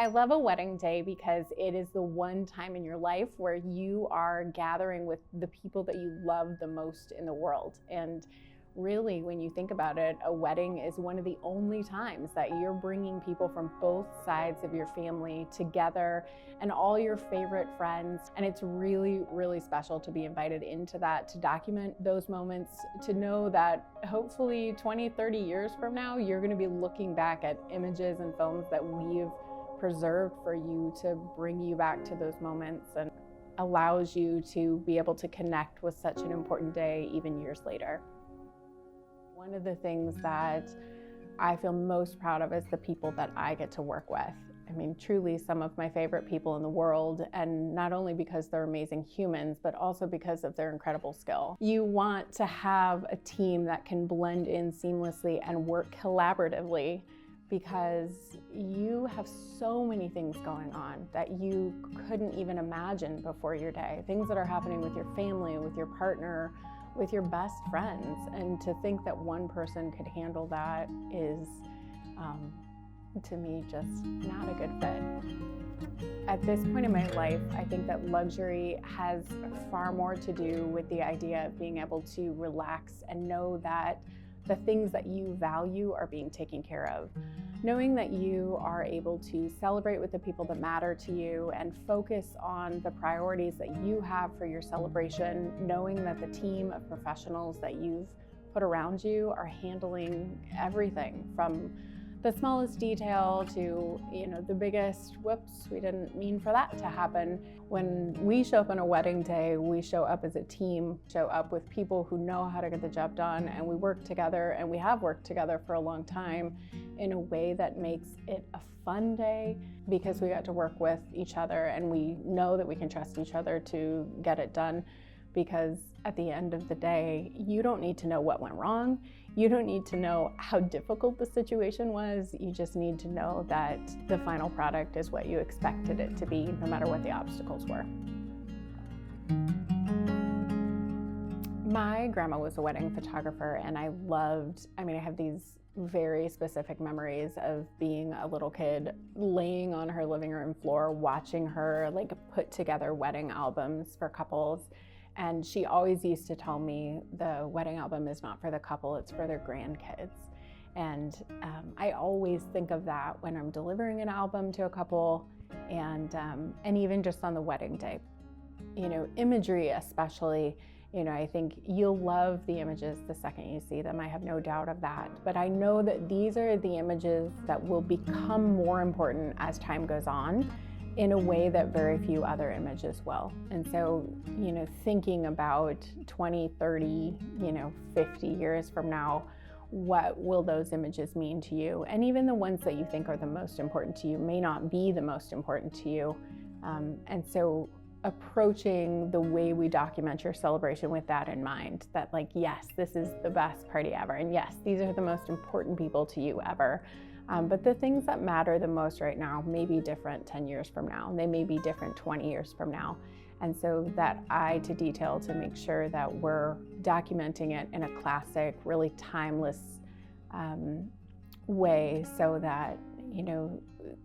I love a wedding day because it is the one time in your life where you are gathering with the people that you love the most in the world. And really, when you think about it, a wedding is one of the only times that you're bringing people from both sides of your family together and all your favorite friends. And it's really, really special to be invited into that, to document those moments, to know that hopefully 20, 30 years from now, you're going to be looking back at images and films that we've preserved for you to bring you back to those moments, and allows you to be able to connect with such an important day even years later. One of the things that I feel most proud of is the people that I get to work with. I mean, truly some of my favorite people in the world, and not only because they're amazing humans, but also because of their incredible skill. You want to have a team that can blend in seamlessly and work collaboratively, because you have so many things going on that you couldn't even imagine before your day. Things that are happening with your family, with your partner, with your best friends. And to think that one person could handle that is, to me, just not a good fit. At this point in my life, I think that luxury has far more to do with the idea of being able to relax and know that the things that you value are being taken care of. Knowing that you are able to celebrate with the people that matter to you and focus on the priorities that you have for your celebration, knowing that the team of professionals that you've put around you are handling everything from the smallest detail to, the biggest, whoops, we didn't mean for that to happen. When we show up on a wedding day, we show up as a team, show up with people who know how to get the job done, and we work together, and we have worked together for a long time in a way that makes it a fun day, because we got to work with each other and we know that we can trust each other to get it done. Because at the end of the day, you don't need to know what went wrong. You don't need to know how difficult the situation was. You just need to know that the final product is what you expected it to be, no matter what the obstacles were. My grandma was a wedding photographer, and I have these very specific memories of being a little kid laying on her living room floor, watching her put together wedding albums for couples. And she always used to tell me the wedding album is not for the couple, it's for their grandkids. And I always think of that when I'm delivering an album to a couple, and even just on the wedding day. Imagery especially, I think you'll love the images the second you see them. I have no doubt of that. But I know that these are the images that will become more important as time goes on, in a way that very few other images will. And so, thinking about 20, 30, 50 years from now, what will those images mean to you? And even the ones that you think are the most important to you may not be the most important to you. And so approaching the way we document your celebration with that in mind, that yes, this is the best party ever. And yes, these are the most important people to you ever. But the things that matter the most right now may be different 10 years from now. They may be different 20 years from now. And so that eye to detail to make sure that we're documenting it in a classic, really timeless way, so that,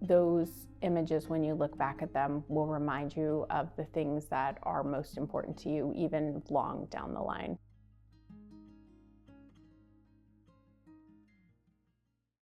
those images, when you look back at them, will remind you of the things that are most important to you, even long down the line.